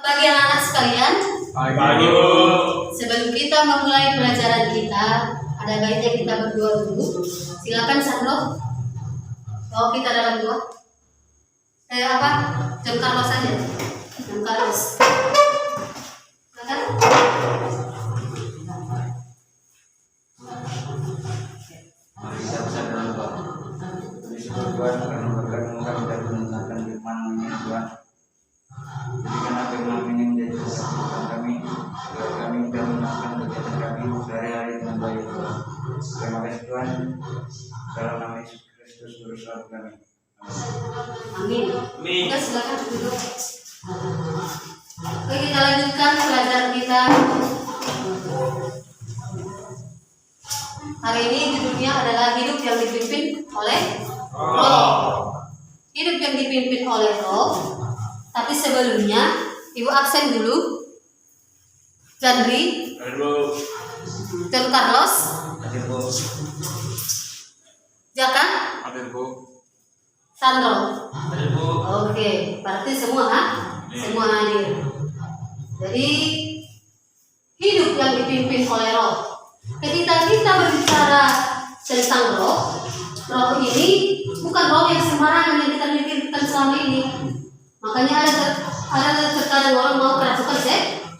Pagi anak-anak sekalian. Pagi, Bu. Sebelum kita memulai pelajaran kita, ada baiknya kita berdoa dulu. Silakan Sandro. Bawa kita dalam doa. Jam Carlos saja. Jam Carlos. Silakan. Mari kita bersama dalam doa. Puji syukur Tuhan karena berkat-Mu kami dapat mendengarkan firman-Mu ini Tuhan. Jadikan apa firman ini menjadi kehidupan kami, agar kami bisa melakukan kegiatan kami sehari-hari dengan baik Tuhan. Terima kasih Tuhan. Dalam nama Yesus Kristus Juru Selamat kami. Amin. Amin. Kita silakan duduk. Oke, kita lanjutkan pelajaran kita. Hari ini judulnya adalah hidup yang dipimpin oleh Roh. Hidup yang dipimpin oleh Roh. Tapi sebelumnya, Ibu absen dulu. Jandri, John Carlos, Hadir Bu. Jaka, Hadir, Bu. Sandro. Hadir, Bu. Oke, berarti semua semua hadir. Jadi hidup yang dipimpin oleh Roh. Ketika kita berbicara tentang Roh, Roh ini bukan Roh yang sembarangan yang kita pikirkan selama ini. Makanya ada terkadang orang mau kerasukan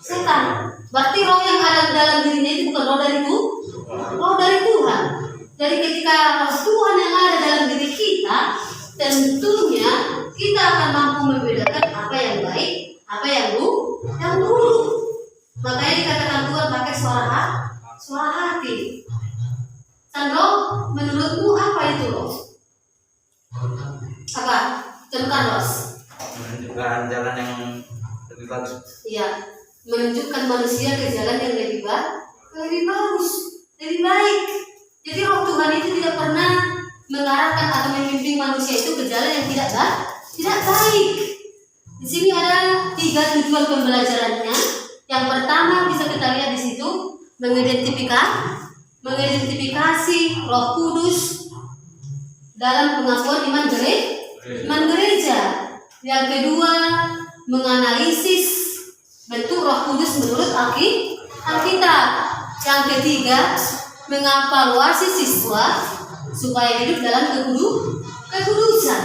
setan. Berarti Roh yang ada dalam dirinya itu bukan Roh dari Tuhan, Roh dari Tuhan. Jadi ketika Roh Tuhan yang ada dalam diri kita, tentunya kita akan mampu membedakan apa yang baik, apa yang buruk. Makanya dikatakan Tuhan pakai suara hati. Sandro, menurutmu apa itu Roh? Apa? John Carlos. Menunjukkan jalan yang lebih bagus. Iya, menunjukkan manusia ke jalan yang lebih bagus, lebih baik. Jadi Roh Tuhan itu tidak pernah mengarahkan atau membimbing manusia itu ke jalan yang tidak baik. Di sini ada 3 tujuan pembelajarannya. Yang pertama bisa kita lihat di situ mengidentifikasi Roh Kudus dalam pengakuan iman gereja. Yang kedua, menganalisis bentuk Roh Kudus menurut Alkitab. Yang ketiga, mengevaluasi siswa supaya hidup dalam kekudusan.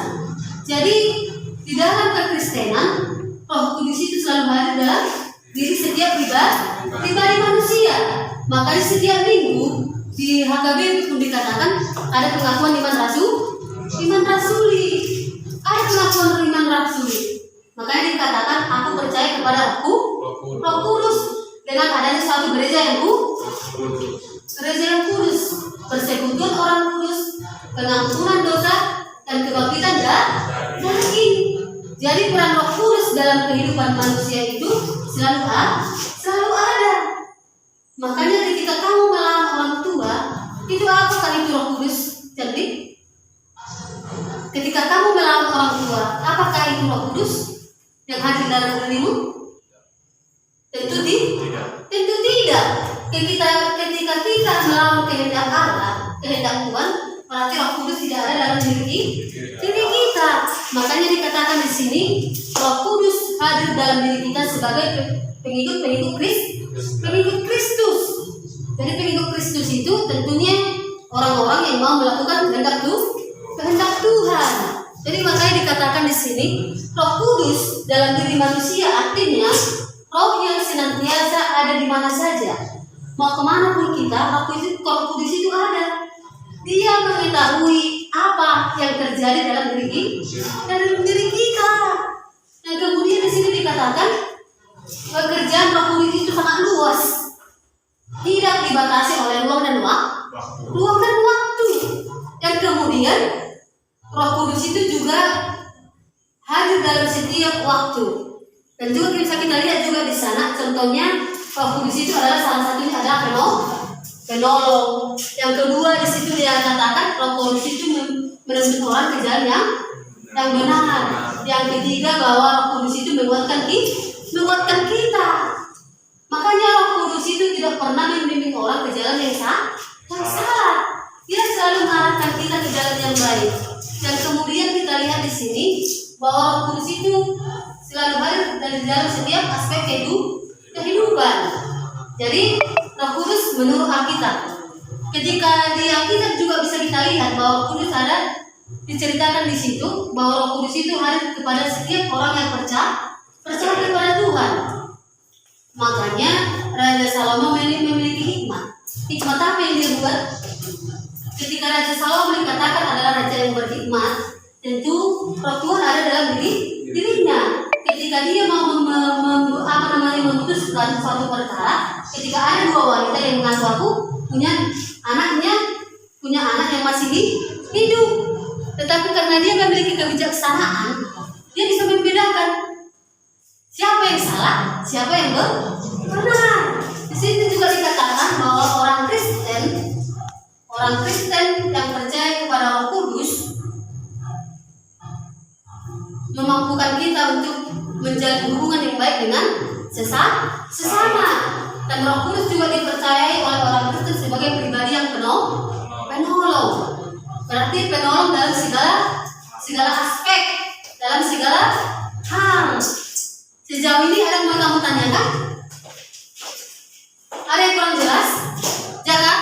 Jadi di dalam kekristenan, Roh Kudus itu selalu hadir dalam diri setiap pribadi manusia. Makanya setiap minggu di HKB pun dikatakan ada pengakuan iman rasuli. Ada pengakuan iman rasuli. Makanya dikatakan aku percaya kepada Roh Kudus dengan adanya suatu gereja yang kudus, persekutuan orang kudus, pengampunan dosa dan kebangkitan daging. Jadi peran Roh Kudus dalam kehidupan manusia itu selalu ada. Makanya ketika kamu melawan orang tua, itu apakah itu Roh Kudus? Jadi ketika kamu melawan orang tua, apakah itu Roh Kudus yang hadir dalam dirimu? Tentu tidak. Ketika kita melawan kehendak Allah, kehendak Tuhan, berarti Roh Kudus tidak ada dalam diri kita. Makanya dikatakan di sini Roh Kudus hadir dalam diri kita sebagai pengikut Kristus. Jadi pengikut Kristus itu tentunya orang-orang yang mau melakukan kehendak Tuhan. Jadi makanya dikatakan di sini Roh Kudus dalam diri manusia, artinya Roh yang senantiasa ada di mana saja. Mau kemana pun kita, Roh Kudus itu ada. Dia mengetahui apa yang terjadi dalam diri kita. Dan kemudian di sini dikatakan pekerjaan Roh Kudus itu sangat luas, tidak dibatasi oleh ruang dan waktu. Dan kemudian Roh Kudus itu juga hadir dalam setiap waktu. Dan juga bisa kita lihat juga di sana, contohnya Roh Kudus itu adalah salah satunya adalah penolong. Yang kedua di situ dia katakan Roh Kudus itu menuntun orang ke jalan yang benar. Yang ketiga bahwa Roh Kudus itu menguatkan kita. Makanya Roh Kudus itu tidak pernah membimbing orang ke jalan yang salah. Dia selalu mengarahkan kita ke jalan yang baik. Dan kemudian kita lihat di sini bahwa Roh Kudus itu selalu hadir dari dalam setiap aspek kehidupan. Jadi Roh Kudus menurut Alkitab, ketika di Alkitab juga bisa kita lihat bahwa Roh Kudus ada diceritakan di situ bahwa Roh Kudus itu hadir kepada setiap orang yang percaya kepada Tuhan. Makanya Raja Salomo memiliki hikmat. Hikmat apa yang dia buat? Ketika Raja Salomo dikatakan adalah raja yang berhikmat, tentu Roh Tuhan ada dalam dirinya. Ketika dia mau memutuskan suatu perkara, ketika ada dua wanita yang mengaku aku punya anak yang masih hidup, tetapi karena dia memiliki kebijaksanaan, dia bisa membedakan siapa yang salah, siapa yang benar. Di sini juga dikatakan bahwa orang Kristen yang percaya kepada Roh Kudus memampukan kita untuk menjalin hubungan yang baik dengan sesama. Dan Roh Kudus juga dipercayai oleh orang Kristen sebagai pribadi yang penolong. Berarti penolong dalam segala aspek, dalam segala hal. Sejauh ini ada yang mau kamu tanyakan? Ada yang kurang jelas? Jaga.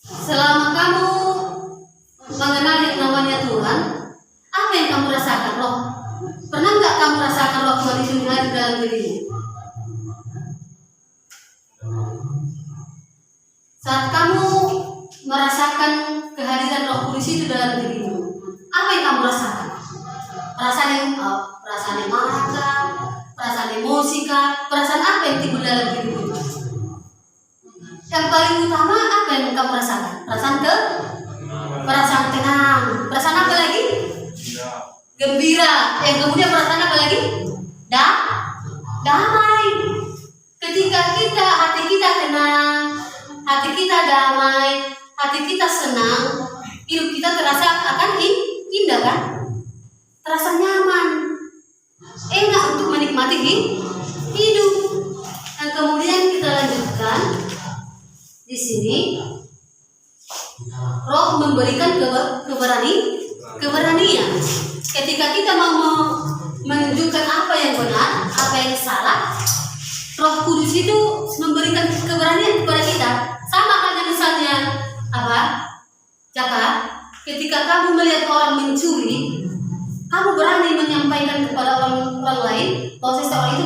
Selama kamu mengenal yang namanya Tuhan, apa yang kamu rasakan? Roh, pernah nggak kamu rasakan Roh Tuhan itu hadir dalam dirimu? Saat kamu merasakan kehadiran Roh Kudus itu dalam dirimu, apa yang kamu rasakan? Perasaan yang marah kah? Perasaan emosi kah? Perasaan apa yang timbul dalam dirimu? Yang paling utama apa yang kamu rasakan? Perasaan tenang. Perasaan apa lagi? Gembira. Yang kemudian perasaan apa lagi? Damai. Ketika hati kita tenang, hati kita damai, hati kita senang, hidup kita terasa akan indah kan? Terasa nyaman, enak untuk menikmati hidup. Dan kemudian kita lanjutkan di sini. Roh memberikan keberanian. Ketika kita mau menunjukkan apa yang benar, apa yang salah, Roh Kudus itu memberikan keberanian kepada kita. Sama halnya misalnya Jaka, ketika kamu melihat orang mencuri, kamu berani menyampaikan kepada orang lain bahwa seseorang itu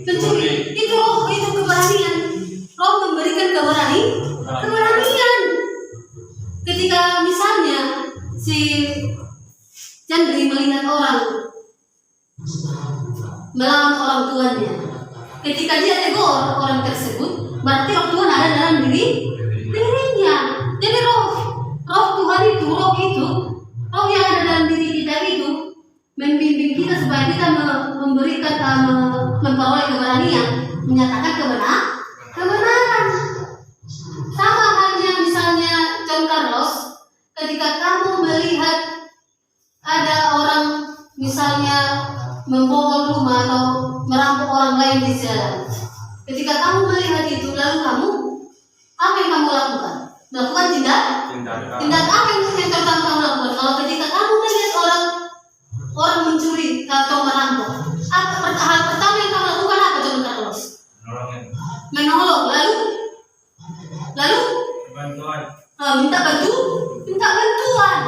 mencuri. Itu roh, itu keberanian. Roh memberikan keberanian. Ketika misalnya si Chandri melihat orang melawan orang tuanya, ketika dia tegur orang tersebut, berarti roh Tuhan ada dalam dirinya. Jadi roh Tuhan itu, roh yang ada dalam diri kita itu membimbing kita supaya kita memperoleh keberanian, menyatakan kebenaran. Sama halnya misalnya John Carlos, ketika kamu melihat ada orang misalnya membobol rumah atau merampok orang lain di jalan, ketika kamu melihat itu, lalu apa yang kamu lakukan? Melakukan tindak apa yang pertama kamu lakukan? Kalau ketika kamu melihat orang mencuri atau merampok, hal pertama yang kamu lakukan apa, John Carlos? Menolong. Lalu minta bantuan.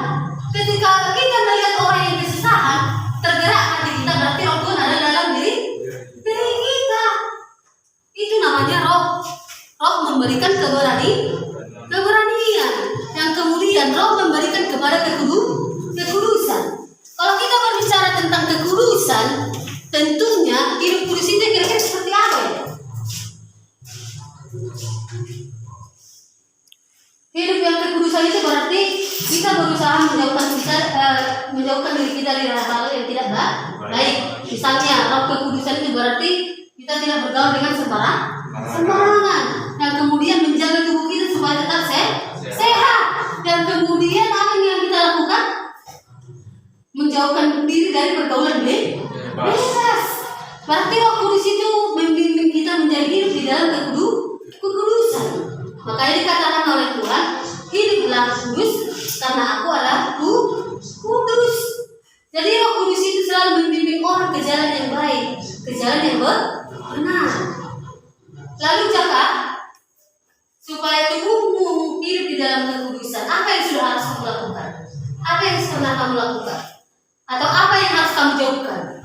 Ketika kita melihat orang yang kesusahan, tergerak hati kita, berarti roh Tuhan ada dalam diri kita. Itu namanya roh memberikan keberanian. Yang kemudian roh memberikan kepada kekudusan. Kalau kita berbicara tentang kekudusan, tentunya hidup kudus itu kira-kira seperti apa ya? Hidup yang kekudusan itu berarti kita berusaha menjauhkan diri kita dari hal-hal yang tidak baik. Misalnya roh kekudusan itu berarti kita tidak bergaul dengan sembarangan. Yang kemudian menjaga tubuh kita supaya tetap sehat. Dan kemudian apa yang kita lakukan? Menjauhkan diri dari pergaulan bebas. Berarti roh kudus itu membimbing kita menjadi hidup di dalam kekudusan. Makanya dikatakan oleh Tuhan, hiduplah kudus karena aku adalah kudus. Jadi roh kudus itu selalu membimbing orang ke jalan yang baik, ke jalan yang benar. Lalu cakap supaya tubuhmu hidup di dalam kekudusan. Apa yang sudah harus kamu lakukan? Apa yang pernah kamu lakukan? Atau apa yang harus kamu jauhkan?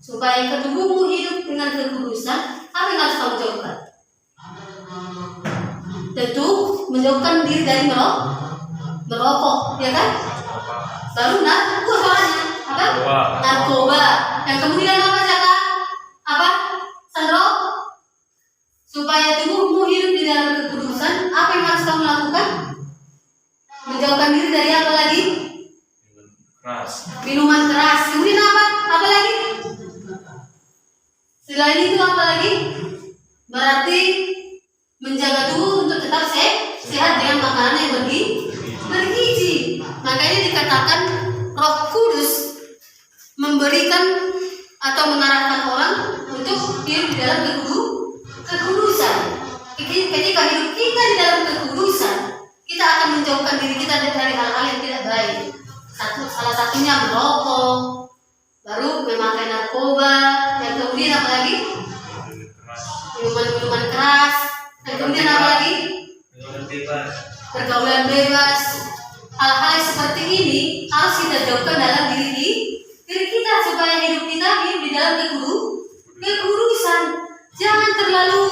Supaya tubuhmu hidup dengan kekudusan, apa yang harus kamu jauhkan? Tentu menjauhkan diri dari merokok, ya kan? Baru narkoba. Yang kemudian apa cakap? Apa? Sandro? Supaya tubuhmu hidup di dalam kekudusan, apa yang harus kamu lakukan? Menjauhkan diri dari apa lagi? Minuman keras. Kemudian apa? Apa lagi? Selain itu apa lagi? Berarti menjaga tubuh untuk tetap sehat dengan makanan yang bergizi. Makanya dikatakan Roh Kudus memberikan atau mengarahkan orang untuk hidup di dalam kekudusan. Ketika hidup kita di dalam kekudusan, kita akan menjauhkan diri kita dari hal-hal yang tidak baik. Salah satunya merokok, baru memakai narkoba, yang kemudian apa lagi? Minuman keras, dan kemudian apa lagi? Pergaulan bebas. Hal-hal seperti ini harus kita jauhkan dalam diri kita supaya hidup kita hidup di dalam kekudusan. Jangan terlalu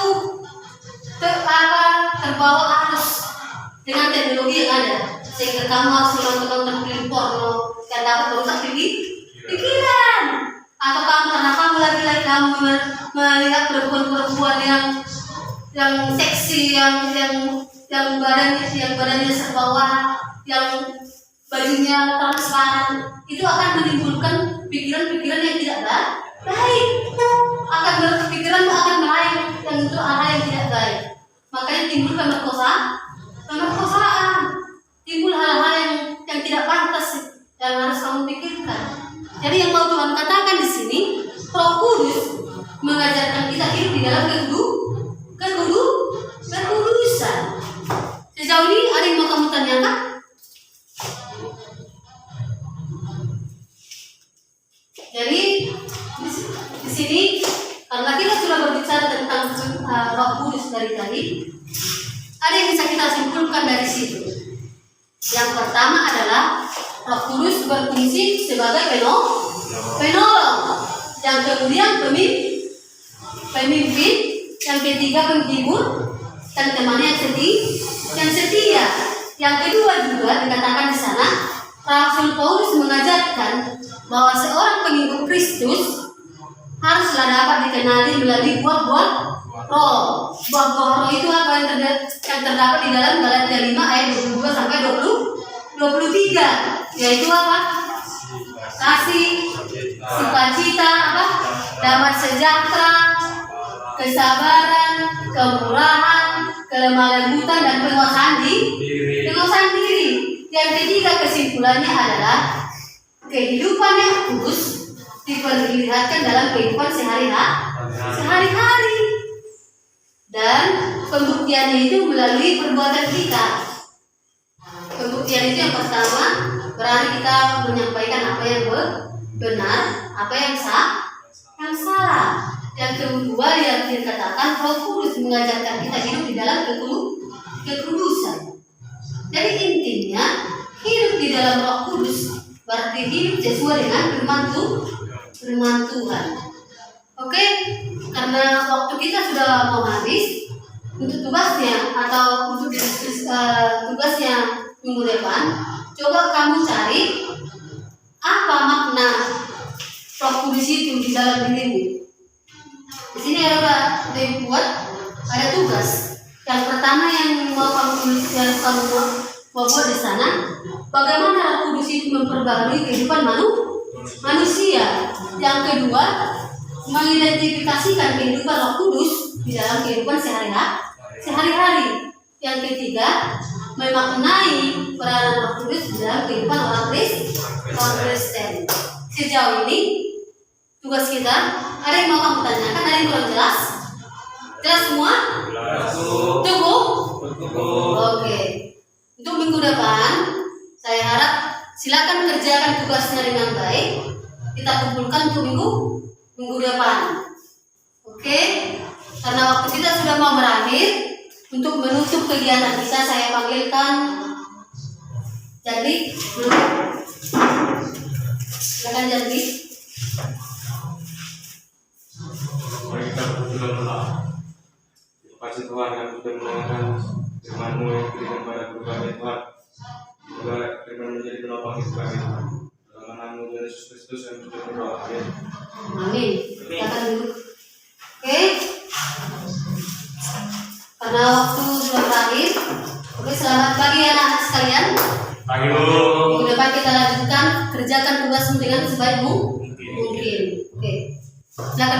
terbawa arus dengan teknologi yang ada, sehingga kamu harus menonton film porno yang dapat merusak pikiran. Atau karena kamu lagi-lagi kamu melihat perempuan-perempuan yang seksi, yang badannya serba warna, yang bajunya transparan, itu akan menimbulkan pikiran-pikiran yang tidak baik. Akan berpikiran akan melayang yang untuk arah yang tidak baik. Makanya timbul pemerkosaan, timbul hal-hal yang tidak pantas yang harus kamu pikirkan. Jadi yang mau Tuhan katakan di sini, Roh Kudus mengajarkan kita hidup di dalam kekudusan. Sejauh ini ada yang mau kamu tanyakan? Jadi di sini karena kita sudah berbicara tentang Roh Kudus dari tadi, ada yang bisa kita simpulkan dari situ. Yang pertama adalah Roh Kudus berfungsi sebagai penolong. Yang kemudian pemimpin. Yang ketiga penghibur dan teman yang setia. Yang kedua juga dikatakan di sana, Rasul Paulus mengajarkan bahwa seorang pengikut Kristus haruslah dapat dikenali melalui buah-buah roh. Buah-buah roh itu apa yang terdapat di dalam Galatia 5 ayat 22 sampai 23, yaitu apa? Kasih, sukacita, damai sejahtera, kesabaran, kemurahan, kelemah lembutan, dan penguasaan diri. Yang ketiga kesimpulannya adalah kehidupan yang kudus diperlihatkan dalam kehidupan sehari-hari, dan pembuktiannya itu melalui perbuatan kita. Pembuktian itu yang pertama, berarti kita menyampaikan apa yang benar, apa yang salah. Yang kedua yang dikatakan Roh Kudus mengajarkan kita hidup di dalam kekudusan. Jadi intinya hidup di dalam Roh Kudus berarti hidup sesuai dengan firman Tuhan. Oke, karena waktu kita sudah mau habis, untuk tugasnya atau untuk tugasnya minggu depan, coba kamu cari apa makna Roh Kudus itu di dalam dirimu. Di sini ada dibuat ada tugas. Yang pertama yang mau kamu tulis, yang kamu mau buat di sana, bagaimana Roh Kudus itu memperbarui kehidupan manusia. Yang kedua, mengidentifikasikan kehidupan Roh Kudus di dalam kehidupan sehari-hari. Yang ketiga, memaknai peranan Roh Kudus di dalam kehidupan orang Kristen. Sejauh ini tugas kita, ada yang mau kamu tanyakan? Ada yang kurang jelas? Jelas semua? Cukup? Oke. Untuk minggu depan, saya harap silakan kerjakan tugasnya dengan baik. Kita kumpulkan untuk minggu depan. Karena waktu kita sudah mau berakhir, untuk menutup kegiatan kita saya panggilkan Jadi silakan Jadi. Mari kita berdoa. Terima kasih Tuhan yang sudah mendengarkan firman-Mu yang diberikan pada berbagai Tuhan. Semoga firman menjadi penopang hidup kami Tuhan. Dalam nama Yesus Kristus yang sudah berdoa. Amin. Amin. Silakan duduk. Oke. Karena waktu sudah berakhir. Oke, selamat pagi anak-anak sekalian. Pagi Bu. Minggu depan kita lanjutkan kerjakan tugasmu dengan sebaik mungkin. Oke. Silakan.